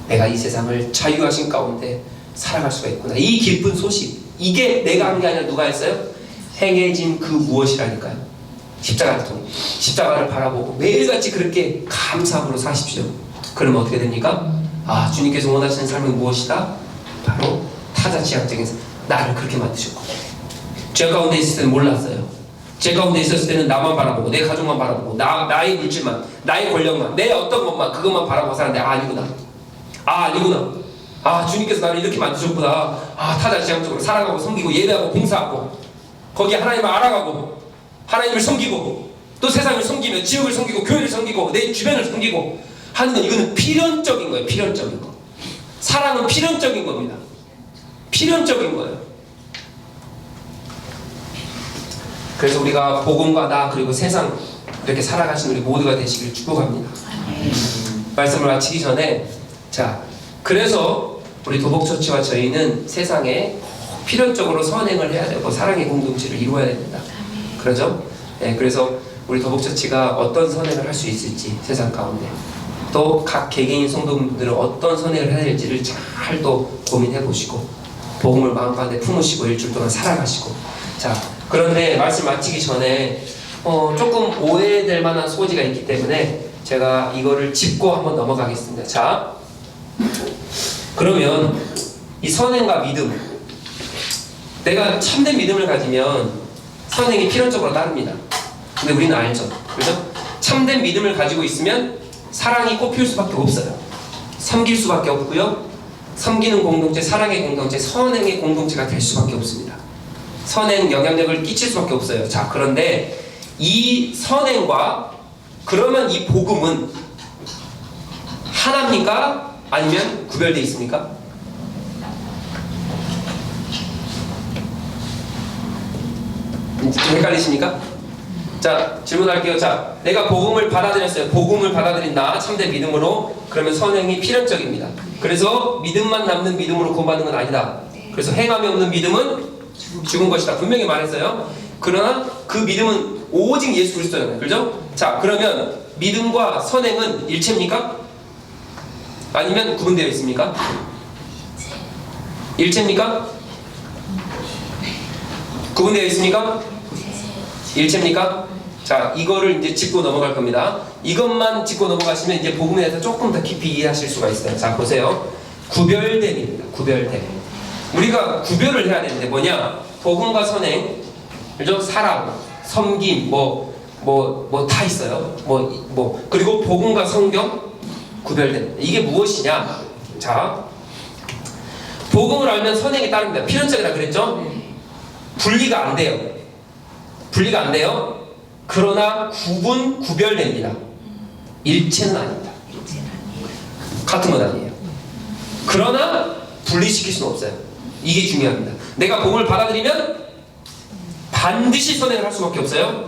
내가 이 세상을 자유하신 가운데 살아갈 수가 있구나. 이 기쁜 소식, 이게 내가 한 게 아니라 누가 했어요? 행해진 그 무엇이라니까요. 십자가를 통해, 십자가를 바라보고 매일같이 그렇게 감사함으로 사십시오. 그러면 어떻게 됩니까? 아, 주님께서 원하시는 삶은 무엇이다? 바로 타자지향적인 나를 그렇게 만드셨고, 죄 가운데 있을 때는 몰랐어요. 죄 가운데 있었을 때는 나만 바라보고, 내 가족만 바라보고, 나의 물질만, 나의 권력만, 내 어떤 것만, 그것만 바라보고 살았는데, 아니구나. 주님께서 나를 이렇게 만드셨구나. 타자지향적으로 살아가고 섬기고 예배하고 봉사하고, 거기에 하나님을 알아가고, 하나님을 섬기고, 또 세상을 섬기며 지역을 섬기고 교회를 섬기고 내 주변을 섬기고 하는 건, 이거는 필연적인 거예요. 필연적인 거. 사랑은 필연적인 겁니다. 필연적인 거예요. 그래서 우리가 복음과 나 그리고 세상, 이렇게 살아가신 우리 모두가 되시길 축복합니다. 말씀을 마치기 전에, 자, 그래서 우리 도복처치와 저희는 세상에 필연적으로 선행을 해야 되고 사랑의 공동체를 이루어야 됩니다. 그러죠? 네, 그래서 우리 도복처치가 어떤 선행을 할 수 있을지, 세상 가운데 또 각 개개인 성도분들은 어떤 선행을 해야 될지를 잘 또 고민해 보시고, 복음을 마음 가운데 품으시고 일주일 동안 살아가시고. 자, 그런데 말씀 마치기 전에 조금 오해될 만한 소지가 있기 때문에 제가 이거를 짚고 한번 넘어가겠습니다. 자, 그러면 이 선행과 믿음, 내가 참된 믿음을 가지면 선행이 필연적으로 따릅니다. 근데 우리는 알죠, 그죠? 참된 믿음을 가지고 있으면 사랑이 꽃피울 수밖에 없어요. 섬길 수밖에 없고요, 섬기는 공동체, 사랑의 공동체, 선행의 공동체가 될 수밖에 없습니다. 선행 영향력을 끼칠 수밖에 없어요. 자, 그런데 이 선행과 그러면 이 복음은 하나입니까? 아니면 구별되어 있습니까? 좀 헷갈리십니까? 자, 질문할게요. 자, 내가 복음을 받아들였어요. 복음을 받아들인 나 참된 믿음으로. 그러면 선행이 필연적입니다. 그래서 믿음만 남는 믿음으로 구원받는 건 아니다. 그래서 행함이 없는 믿음은 죽은 것이다. 분명히 말했어요. 그러나 그 믿음은 오직 예수 그리스도잖아요. 그죠? 자, 그러면 믿음과 선행은 일체입니까? 아니면 구분되어 있습니까? 일체입니까? 구분되어 있습니까? 일체입니까? 자, 이거를 이제 짚고 넘어갈 겁니다. 이것만 짚고 넘어가시면 이제 복음에 대해서 조금 더 깊이 이해하실 수가 있어요. 자, 보세요. 구별됨입니다. 구별됨. 우리가 구별을 해야 되는데 뭐냐? 복음과 선행, 그죠? 사랑, 섬김, 뭐 다 있어요. 그리고 복음과 성경 구별됨. 이게 무엇이냐? 자, 복음을 알면 선행이 따릅니다. 필연적이라 그랬죠? 분리가 안 돼요. 분리가 안 돼요. 그러나 구별됩니다. 일체는 아닙니다. 같은 건 아니에요. 그러나 분리시킬 수는 없어요. 이게 중요합니다. 내가 복음을 받아들이면 반드시 선행을 할 수밖에 없어요.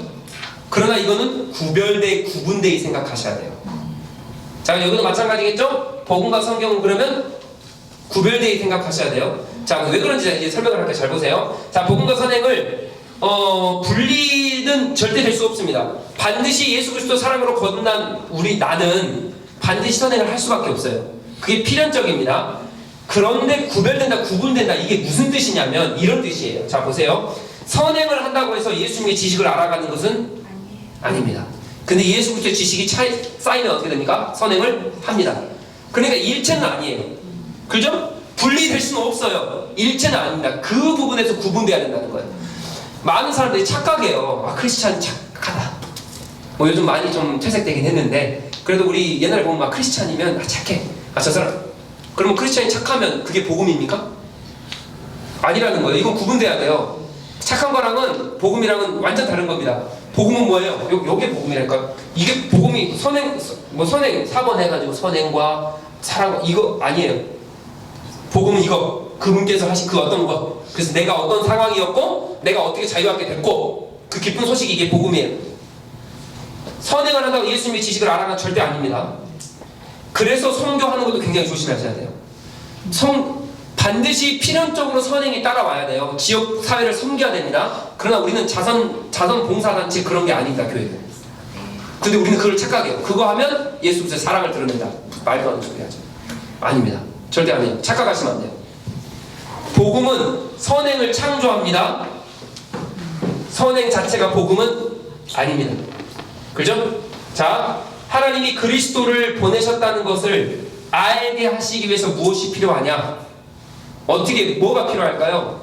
그러나 이거는 구분되게 생각하셔야 돼요. 자, 여기도 마찬가지겠죠? 복음과 성경은 그러면 구별되게 생각하셔야 돼요. 자, 왜 그런지 이제 설명을 할게요. 잘 보세요. 자, 복음과 선행을 분리는 절대 될 수 없습니다. 반드시 예수 그리스도 사랑으로 거듭난 나는 반드시 선행을 할 수밖에 없어요. 그게 필연적입니다. 그런데 구별된다, 구분된다, 이게 무슨 뜻이냐면 이런 뜻이에요. 자, 보세요. 선행을 한다고 해서 예수님의 지식을 알아가는 것은 아닙니다. 근데 예수 그리스도의 지식이 쌓이면 어떻게 됩니까? 선행을 합니다. 그러니까 일체는 아니에요. 그죠? 분리될 수는 없어요. 일체는 아닙니다. 그 부분에서 구분돼야 된다는 거예요. 많은 사람들이 착각해요. 아, 크리스찬이 착하다. 뭐 요즘 많이 좀 퇴색되긴 했는데 그래도 우리 옛날에 보면 막 크리스찬이면 착해. 저 사람. 그러면 크리스찬이 착하면 그게 복음입니까? 아니라는 거예요. 이건 구분돼야 돼요. 착한 거랑은 복음이랑은 완전 다른 겁니다. 복음은 뭐예요? 요게 복음이랄까? 이게 복음이 선행 4번 해가지고 선행과 사랑 이거 아니에요. 복음은 이거. 그분께서 하신 그 어떤 것. 그래서 내가 어떤 상황이었고 내가 어떻게 자유하게 됐고 그 기쁜 소식이 이게 복음이에요. 선행을 한다고 예수님의 지식을 알아가는 절대 아닙니다. 그래서 성교하는 것도 굉장히 조심하셔야 돼요. 반드시 필연적으로 선행이 따라와야 돼요. 지역 사회를 섬겨야 됩니다. 그러나 우리는 자선 봉사단체 그런 게 아닙니다. 교회는. 근데 우리는 그걸 착각해요. 그거 하면 예수 그리스도의 사랑을 드러낸다. 말도 안 되는 소리 하죠. 아닙니다. 절대 아니에요. 착각하시면 안 돼요. 복음은 선행을 창조합니다. 선행 자체가 복음은 아닙니다. 그죠? 자, 하나님이 그리스도를 보내셨다는 것을 알게 하시기 위해서 무엇이 필요하냐? 뭐가 필요할까요?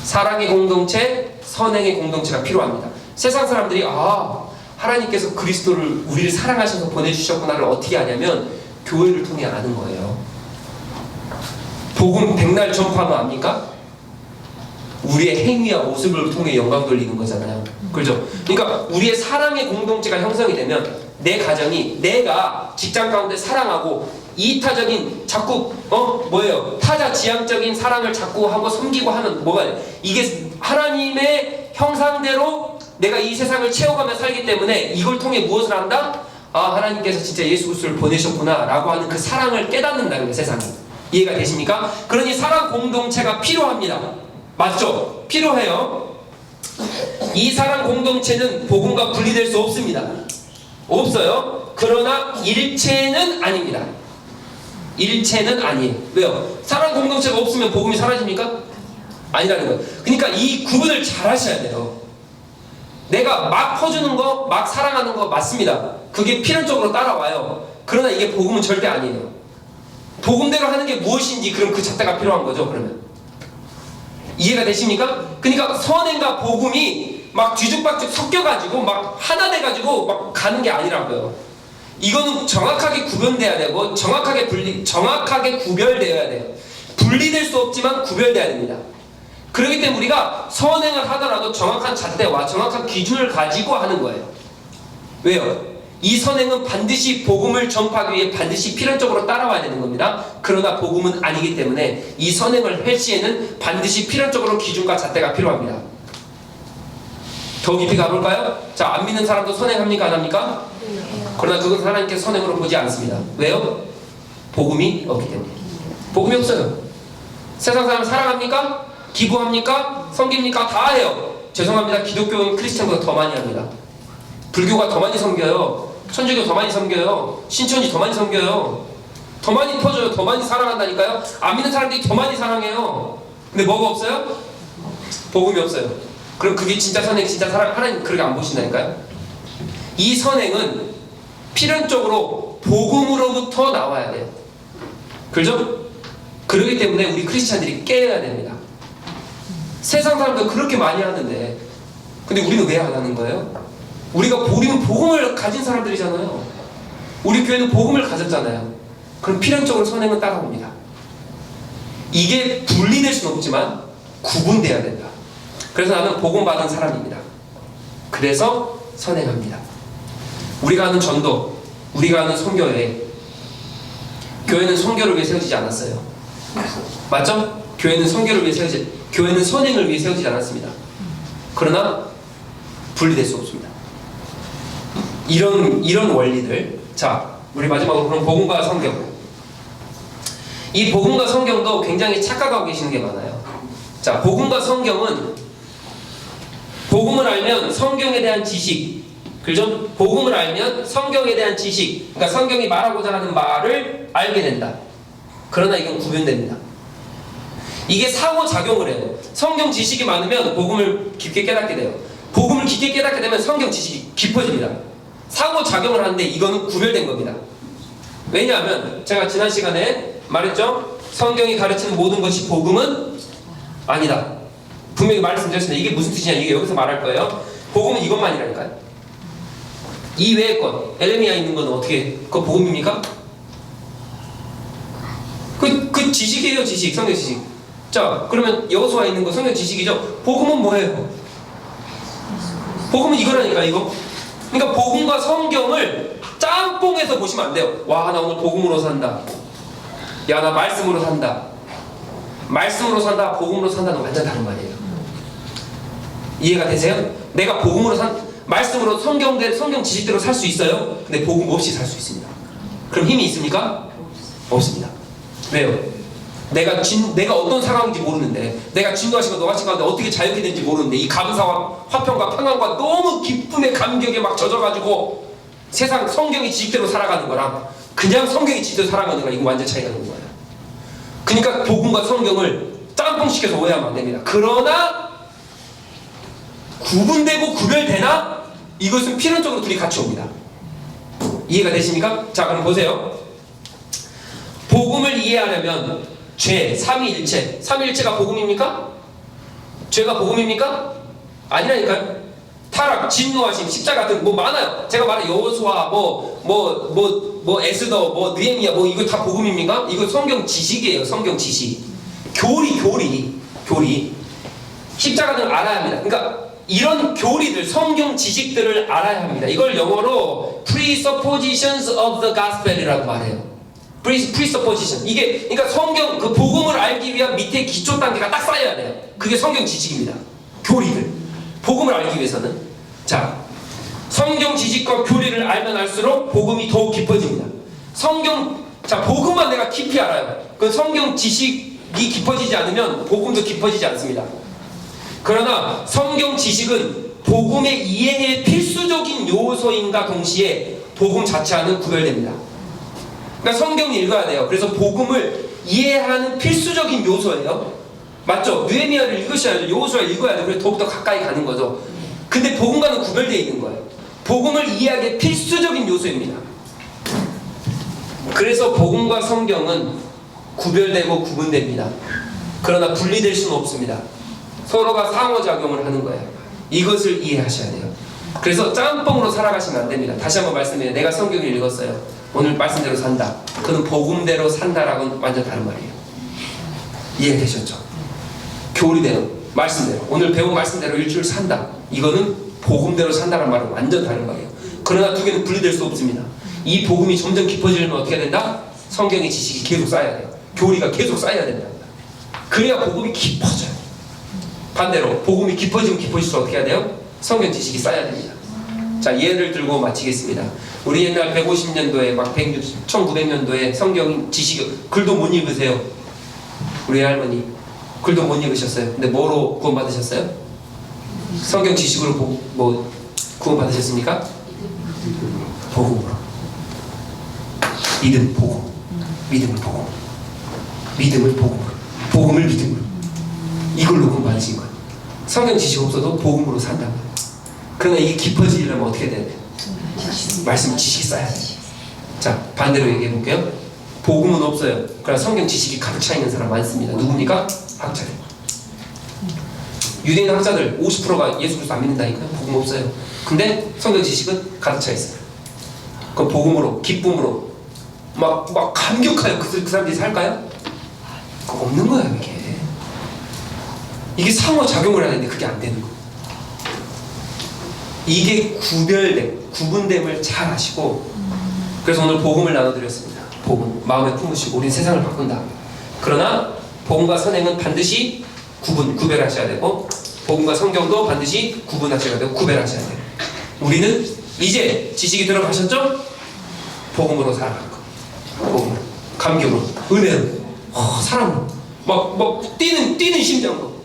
사랑의 공동체, 선행의 공동체가 필요합니다. 세상 사람들이 하나님께서 우리를 사랑하셔서 보내주셨구나를 어떻게 아냐면 교회를 통해 아는 거예요. 복음 백날 전파하면 압니까? 우리의 행위와 모습을 통해 영광 돌리는 거잖아요. 그렇죠? 그러니까 우리의 사랑의 공동체가 형성이 되면 내 가정이 내가 직장 가운데 사랑하고 이타적인 자꾸 타자 지향적인 사랑을 자꾸 하고 섬기고 하면 뭐가 돼? 이게 하나님의 형상대로 내가 이 세상을 채워가며 살기 때문에 이걸 통해 무엇을 한다? 하나님께서 진짜 예수 그리스도를 보내셨구나 라고 하는 그 사랑을 깨닫는다는 거예요. 세상이. 이해가 되십니까? 그러니 사랑 공동체가 필요합니다. 맞죠? 필요해요. 이 사랑 공동체는 복음과 분리될 수 없습니다. 없어요. 그러나 일체는 아닙니다. 일체는 아니에요. 왜요? 사랑 공동체가 없으면 복음이 사라집니까? 아니라는 거예요. 그러니까 이 구분을 잘 하셔야 돼요. 내가 막 퍼주는 거, 막 사랑하는 거 맞습니다. 그게 필연적으로 따라와요. 그러나 이게 복음은 절대 아니에요. 복음대로 하는 게 무엇인지 그럼 그 잣대가 필요한 거죠. 그러면 이해가 되십니까? 그러니까 선행과 복음이 막 뒤죽박죽 섞여가지고 막 하나 돼가지고 막 가는 게 아니라고요. 이거는 정확하게 구분돼야 되고 정확하게 구별되어야 돼요. 분리될 수 없지만 구별돼야 됩니다. 그렇기 때문에 우리가 선행을 하더라도 정확한 잣대와 정확한 기준을 가지고 하는 거예요. 왜요? 이 선행은 반드시 복음을 전파하기 위해 반드시 필연적으로 따라와야 되는 겁니다. 그러나 복음은 아니기 때문에 이 선행을 할 시에는 반드시 필연적으로 기준과 잣대가 필요합니다. 더 깊이 가볼까요? 자, 안 믿는 사람도 선행합니까? 안 합니까? 그러나 그건 하나님께 선행으로 보지 않습니다. 왜요? 복음이 없기 때문에. 복음이 없어요. 세상 사람 사랑합니까? 기부합니까? 섬깁니까? 다 해요. 죄송합니다. 기독교는 크리스찬보다 더 많이 합니다. 불교가 더 많이 섬겨요. 천주교 더 많이 섬겨요. 신천지 더 많이 섬겨요. 더 많이 퍼져요. 더 많이 사랑한다니까요. 안 믿는 사람들이 더 많이 사랑해요. 근데 뭐가 없어요? 복음이 없어요. 그럼 그게 진짜 선행, 진짜 사랑, 하나님 그렇게 안 보신다니까요. 이 선행은 필연적으로 복음으로부터 나와야 돼요. 그렇죠? 그렇기 때문에 우리 크리스찬들이 깨어야 됩니다. 세상 사람도 그렇게 많이 하는데 근데 우리는 왜 안 하는 거예요? 우리는 복음을 가진 사람들이잖아요. 우리 교회는 복음을 가졌잖아요. 그럼 필연적으로 선행은 따라옵니다. 이게 분리될 수는 없지만 구분돼야 된다. 그래서 나는 복음 받은 사람입니다. 그래서 선행합니다. 우리가 하는 전도, 우리가 하는 선교회, 교회는 선교를 위해 세워지지 않았어요. 맞죠? 교회는 선교를 위해 교회는 선행을 위해 세워지지 않았습니다. 그러나 분리될 수 없습니다. 이런 원리들. 자, 우리 마지막으로 그럼 복음과 성경. 이 복음과 성경도 굉장히 착각하고 계시는 게 많아요. 자, 복음과 성경은 복음을 알면 성경에 대한 지식, 그죠? 복음을 알면 성경에 대한 지식, 그러니까 성경이 말하고자 하는 말을 알게 된다. 그러나 이건 구분됩니다. 이게 상호작용을 해요. 성경 지식이 많으면 복음을 깊게 깨닫게 돼요. 복음을 깊게 깨닫게 되면 성경 지식이 깊어집니다. 상호작용을 하는데 이거는 구별된 겁니다. 왜냐하면 제가 지난 시간에 말했죠? 성경이 가르치는 모든 것이 복음은 아니다. 분명히 말씀드렸습니다. 이게 무슨 뜻이냐, 이게 여기서 말할 거예요. 복음은 이것만이라니까요. 이 외의 것, 에레미야에 있는 건 어떻게, 그거 복음입니까? 그 지식이에요, 지식, 성경 지식. 자, 그러면 여호수아에 있는 거 성경 지식이죠? 복음은 뭐예요? 복음은 이거라니까, 이거. 그러니까 복음과 성경을 짬뽕해서 보시면 안 돼요. 와, 나 오늘 복음으로 산다. 야, 나 말씀으로 산다. 말씀으로 산다, 복음으로 산다는 완전 다른 말이에요. 이해가 되세요? 내가 복음으로 말씀으로 성경 지식대로 살 수 있어요? 근데 복음 없이 살 수 있습니다. 그럼 힘이 있습니까? 없습니다. 왜요? 내가 어떤 상황인지 모르는데, 내가 진노하시고 노하신 가운데 어떻게 자유케 되는지 모르는데, 이 감사와 화평과 평안과 너무 기쁨의 감격에 막 젖어가지고 세상 성경의 지식대로 살아가는 거랑 그냥 성경의 지식대로 살아가는 거랑 이거 완전 차이가 나는 거예요. 그러니까 복음과 성경을 짬뽕시켜서 오해하면 안 됩니다. 그러나 구분되고 구별되나? 이것은 필연적으로 둘이 같이 옵니다. 이해가 되십니까? 자, 그럼 보세요. 복음을 이해하려면 죄, 삼위일체. 삼위일체가 복음입니까? 죄가 복음입니까? 아니라니까요. 타락, 진노하심, 십자가 같은 뭐 많아요. 제가 말한 여호수아, 에스더, 느헤미야, 이거 다 복음입니까? 이거 성경 지식이에요. 성경 지식. 교리. 십자가는 알아야 합니다. 그러니까 이런 교리들, 성경 지식들을 알아야 합니다. 이걸 영어로 presuppositions of the gospel이라고 말해요. presupposition. 이게 그러니까 성경 그 복음을 알기 위한 밑에 기초 단계가 딱 쌓여야 돼요. 그게 성경 지식입니다. 교리들. 복음을 알기 위해서는. 자, 성경 지식과 교리를 알면 알수록 복음이 더욱 깊어집니다. 복음만 내가 깊이 알아요. 그 성경 지식이 깊어지지 않으면 복음도 깊어지지 않습니다. 그러나 성경 지식은 복음의 이해에 필수적인 요소인가 동시에 복음 자체와는 구별됩니다. 그러니까 성경을 읽어야 돼요. 그래서 복음을 이해하는 필수적인 요소예요. 맞죠? 느헤미야를 읽으셔야죠. 여호수아를 읽어야 돼요. 그래서 더욱더 가까이 가는 거죠. 근데 복음과는 구별되어 있는 거예요. 복음을 이해하기에 필수적인 요소입니다. 그래서 복음과 성경은 구별되고 구분됩니다. 그러나 분리될 수는 없습니다. 서로가 상호작용을 하는 거예요. 이것을 이해하셔야 돼요. 그래서 짬뽕으로 살아가시면 안 됩니다. 다시 한번 말씀드려요. 내가 성경을 읽었어요. 오늘 말씀대로 산다. 그는 복음대로 산다라고는 완전 다른 말이에요. 이해되셨죠? 교리대로. 말씀대로, 오늘 배운 말씀대로 일주일 산다. 이거는 복음대로 산다는 말은 완전 다른 거예요. 그러나 두 개는 분리될 수 없습니다. 이 복음이 점점 깊어지려면 어떻게 된다? 성경의 지식이 계속 쌓여야 돼요. 교리가 계속 쌓여야 된다. 그래야 복음이 깊어져요. 반대로 복음이 깊어지면 깊어질수록 어떻게 해야 돼요? 성경 지식이 쌓여야 됩니다. 자, 예를 들고 마치겠습니다. 우리 옛날 150년도에 막 1900년도에 성경 지식 글도 못 읽으세요. 우리 할머니 글도 못 읽으셨어요. 근데 뭐로 구원받으셨어요? 성경 지식으로 뭐 구원받으셨습니까? 복음으로. 믿음, 복음. 믿음을 복음. 믿음을 복음으로. 복음을 믿음으로. 이걸로 구원받으신 거예요. 성경 지식 없어도 복음으로 산다고. 그러나 이게 깊어지려면 어떻게 돼야 돼요? 말씀 지식이 쌓여야 돼요. 자, 반대로 얘기해 볼게요. 복음은 없어요. 그러나 성경 지식이 가득 차 있는 사람 많습니다. 누굽니까? 학자들. 유대인 학자들 50%가 예수 그리스도 안 믿는다니까요. 복음 없어요. 근데 성경 지식은 가득 차 있어요. 그 복음으로, 기쁨으로 막 감격하여 그 사람들이 살까요? 그거 없는 거야, 이게. 이게 상호작용을 하는데 그게 안 되는 거예요. 이게 구분됨을 잘 아시고, 그래서 오늘 복음을 나눠드렸습니다. 복음, 마음에 품으시고 우린 세상을 바꾼다. 그러나 복음과 선행은 반드시 구별하셔야 되고, 복음과 성경도 반드시 구분하셔야 되고 구별하셔야 돼요. 우리는 이제 지식이 들어가셨죠? 복음으로 살아갈 거. 복음으로, 감격으로, 은혜로, 사랑으로, 막 뛰는 심장으로.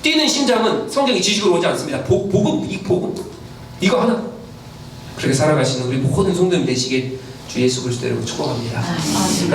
뛰는 심장은 성경이 지식으로 오지 않습니다. 복음, 이거 하나. 그렇게 살아가시는 우리 모든 성도님 되시길 주 예수 그리스도 이름으로 축복합니다.